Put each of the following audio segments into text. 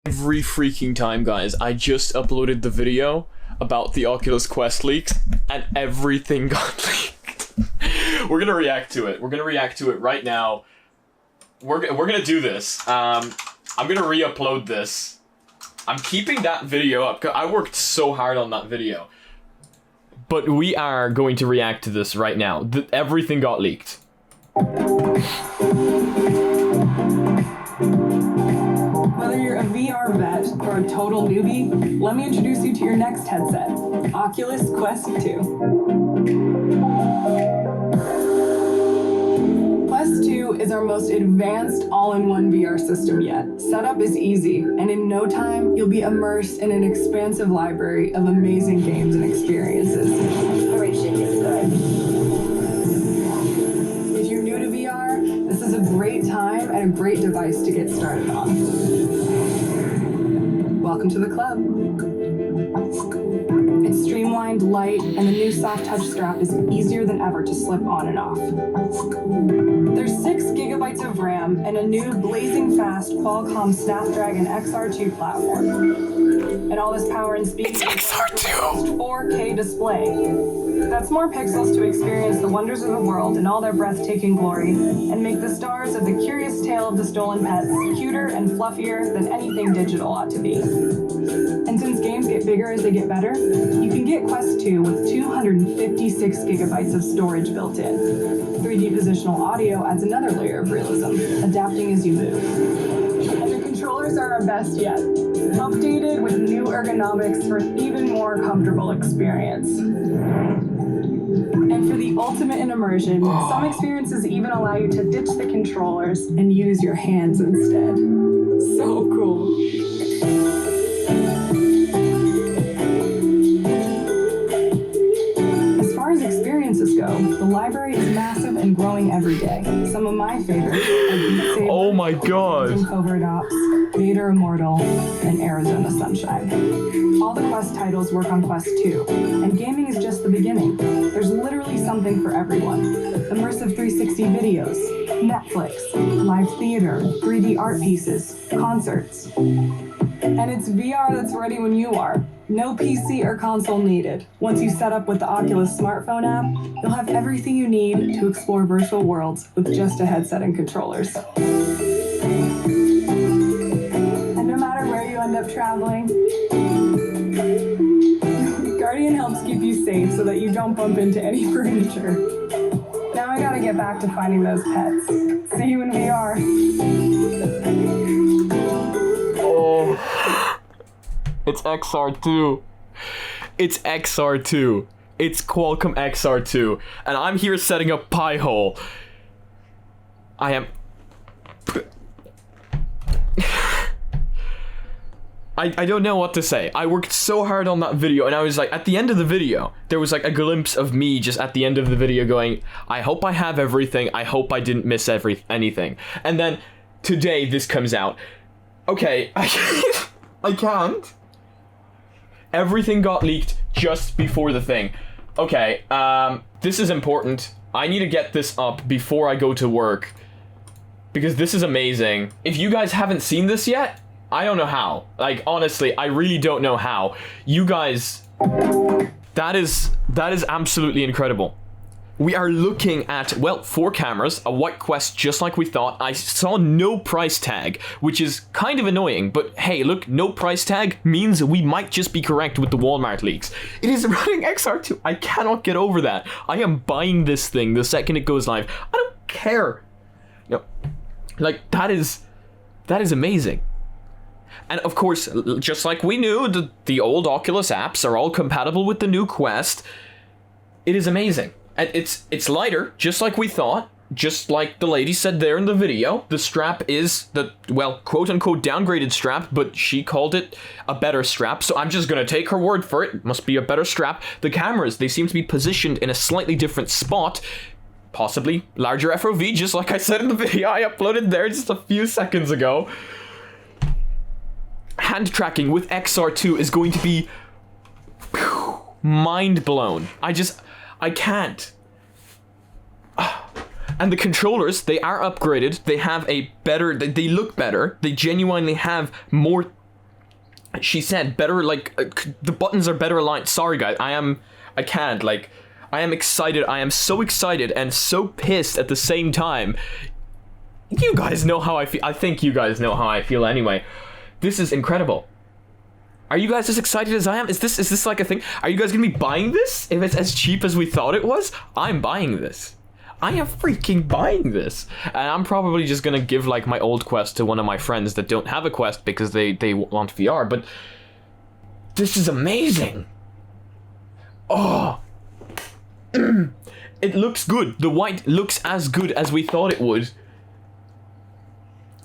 Every freaking time, guys, I just uploaded the video about the Oculus Quest leaks, and everything got leaked. We're gonna react to it. We're gonna react to it right now. We're gonna do this. I'm gonna re-upload this. I'm keeping that video up. I worked so hard on that video. But we are going to react to this right now. Everything got leaked. Whether you're a VR vet or a total newbie, let me introduce you to your next headset, Oculus Quest 2. Quest 2 is our most advanced all-in-one VR system yet. Setup is easy, and in no time, you'll be immersed in an expansive library of amazing games and experiences. Inspiration is good. If you're new to VR, this is a great time and a great device to get started on. Welcome to the club. It's streamlined, light, and the new soft touch strap is easier than ever to slip on and off. There's 6 gigabytes of RAM and a new blazing fast Qualcomm Snapdragon XR2 platform. And all this power and speed is XR2 4K display. That's more pixels to experience the wonders of the world in all their breathtaking glory and make the stars of the curious tale of the stolen pets cuter and fluffier than anything digital ought to be. And since games get bigger as they get better, you can get Quest 2 with 256 gigabytes of storage built in. 3D positional audio adds another layer of realism, adapting as you move. And the controllers are our best yet, updated with new ergonomics for an even more comfortable experience. And for the ultimate in immersion, some experiences even allow you to ditch the controllers and use your hands instead. So cool. As far as experiences go, the library is massive and growing every day. Some of my favorites are Beat Saber, Oh my god. Covert Ops, Vader Immortal, and Arizona Sunshine. All the Quest titles work on Quest 2, and gaming is just the beginning. There's literally something for everyone. Immersive 360 videos, Netflix, live theater, 3D art pieces, concerts. And it's VR that's ready when you are. No PC or console needed. Once you set up with the Oculus smartphone app, you'll have everything you need to explore virtual worlds with just a headset and controllers. And no matter where you end up traveling, Guardian helps keep you safe so that you don't bump into any furniture. Now I gotta get back to finding those pets. See you in VR. Oh. It's XR2. It's XR2. It's Qualcomm XR2. And I'm here setting up Pi-hole. I am... I don't know what to say. I worked so hard on that video, and I was like, at the end of the video, there was like a glimpse of me just at the end of the video going, I hope I have everything. I hope I didn't miss anything. And then today this comes out. Okay, I can't. Everything got leaked just before the thing. Okay, this is important. I need to get this up before I go to work, because this is amazing. If you guys haven't seen this yet, I don't know how. Like, honestly, I really don't know how. You guys, that is absolutely incredible. We are looking at, well, 4 cameras, a white Quest just like we thought. I saw no price tag, which is kind of annoying, but hey, look, no price tag means we might just be correct with the Walmart leaks. It is running XR2. I cannot get over that. I am buying this thing the second it goes live. I don't care. No, like, that is amazing. And of course, just like we knew, the old Oculus apps are all compatible with the new Quest. It is amazing. And it's lighter, just like we thought. Just like the lady said there in the video. The strap is the, well, quote-unquote downgraded strap, but she called it a better strap, so I'm just gonna take her word for it. It must be a better strap. The cameras, they seem to be positioned in a slightly different spot. Possibly larger FOV, just like I said in the video I uploaded there just a few seconds ago. Hand tracking with XR2 is going to be mind blown. I can't. And the controllers, they are upgraded. They have a better, they look better. They genuinely have more she said better, like, the buttons are better aligned. Sorry, guys, I am excited. I am so excited and so pissed at the same time. You guys know how I feel. I think you guys know how I feel anyway. This is incredible. Are you guys as excited as I am? Is this like a thing? Are you guys gonna be buying this? If it's as cheap as we thought it was, I'm buying this. I am freaking buying this. And I'm probably just gonna give like my old Quest to one of my friends that don't have a Quest because they want VR, but this is amazing. Oh. It looks good. The white looks as good as we thought it would.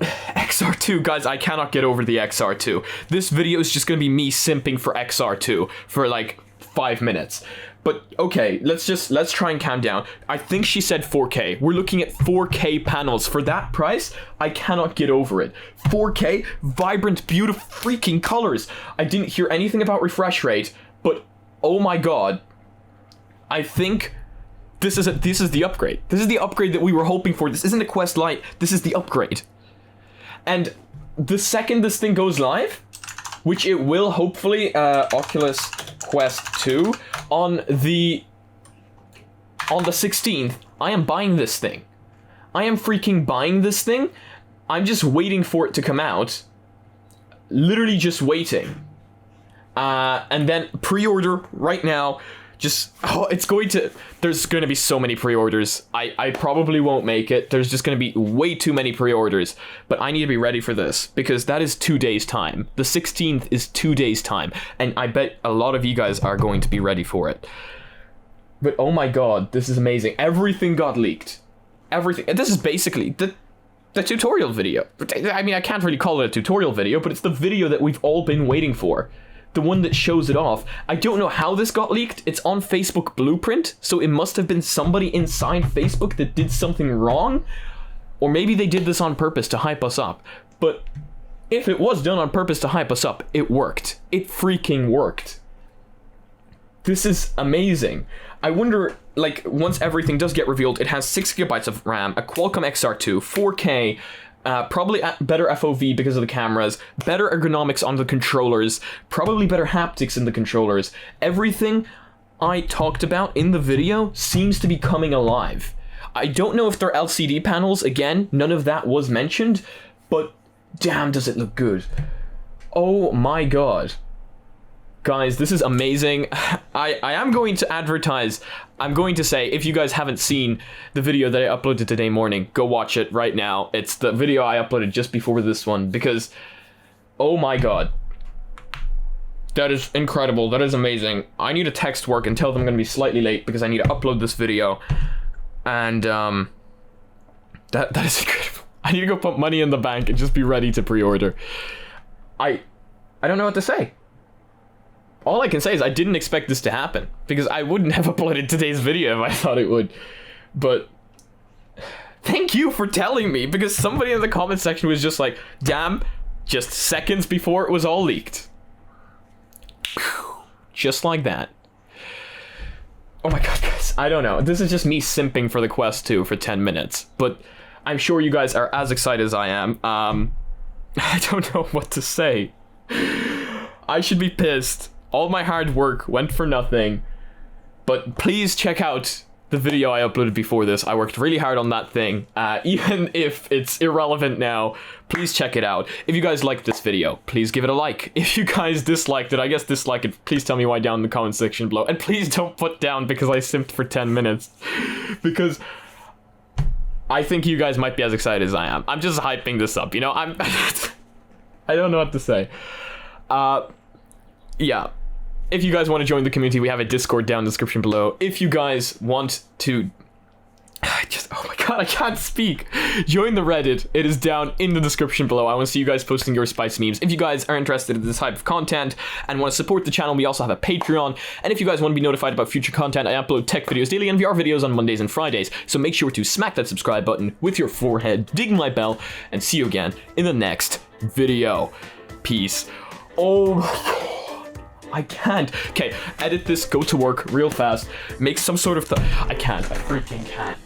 XR2, guys, I cannot get over the XR2. This video is just gonna be me simping for XR2 for like 5 minutes. But okay, let's try and calm down. I think she said 4K. We're looking at 4K panels for that price. I cannot get over it. 4K, vibrant, beautiful freaking colors. I didn't hear anything about refresh rate, but oh my god. I think this is the upgrade. This is the upgrade that we were hoping for. This isn't a Quest Lite. This is the upgrade. And the second this thing goes live, which it will hopefully, Oculus Quest 2 on the 16th, I am buying this thing. I am freaking buying this thing. I'm just waiting for it to come out. Literally just waiting. And then pre-order right now. Just, there's going to be so many pre-orders. I probably won't make it. There's just going to be way too many pre-orders. But I need to be ready for this, because that is 2 days' time. The 16th is 2 days' time. And I bet a lot of you guys are going to be ready for it. But oh my god, this is amazing. Everything got leaked. Everything. And this is basically the tutorial video. I mean, I can't really call it a tutorial video, but it's the video that we've all been waiting for. The one that shows it off. I don't know how this got leaked. It's on Facebook Blueprint, so it must have been somebody inside Facebook that did something wrong. Or maybe they did this on purpose to hype us up. But if it was done on purpose to hype us up, it worked. It freaking worked. This is amazing. I wonder, like, once everything does get revealed, it has 6 GB of RAM, a Qualcomm XR2, 4K, probably better FOV because of the cameras, better ergonomics on the controllers, probably better haptics in the controllers. Everything I talked about in the video seems to be coming alive. I don't know if they're LCD panels, again, none of that was mentioned, but damn does it look good. Oh my god. Guys, this is amazing. I am going to advertise. I'm going to say, if you guys haven't seen the video that I uploaded today morning, go watch it right now. It's the video I uploaded just before this one, because, oh my god. That is incredible. That is amazing. I need to text work and tell them I'm going to be slightly late because I need to upload this video. And, that is incredible. I need to go put money in the bank and just be ready to pre-order. I don't know what to say. All I can say is I didn't expect this to happen, because I wouldn't have uploaded today's video if I thought it would. But thank you for telling me, because somebody in the comment section was just like, damn, just seconds before it was all leaked. Just like that. Oh my god, guys, I don't know. This is just me simping for the Quest 2 for 10 minutes, but I'm sure you guys are as excited as I am. I don't know what to say. I should be pissed. All my hard work went for nothing. But please check out the video I uploaded before this. I worked really hard on that thing. Even if it's irrelevant now, please check it out. If you guys liked this video, please give it a like. If you guys disliked it, I guess dislike it, please tell me why down in the comment section below. And please don't put down because I simped for 10 minutes. Because I think you guys might be as excited as I am. I'm just hyping this up, you know? I don't know what to say. Yeah. If you guys want to join the community, we have a Discord down in the description below. If you guys want to... oh my god, I can't speak. Join the Reddit. It is down in the description below. I want to see you guys posting your spice memes. If you guys are interested in this type of content and want to support the channel, we also have a Patreon. And if you guys want to be notified about future content, I upload tech videos daily and VR videos on Mondays and Fridays. So make sure to smack that subscribe button with your forehead, ding my bell, and see you again in the next video. Peace. Oh my god. I can't. Okay, edit this, go to work real fast, make some sort of I can't. I freaking can't.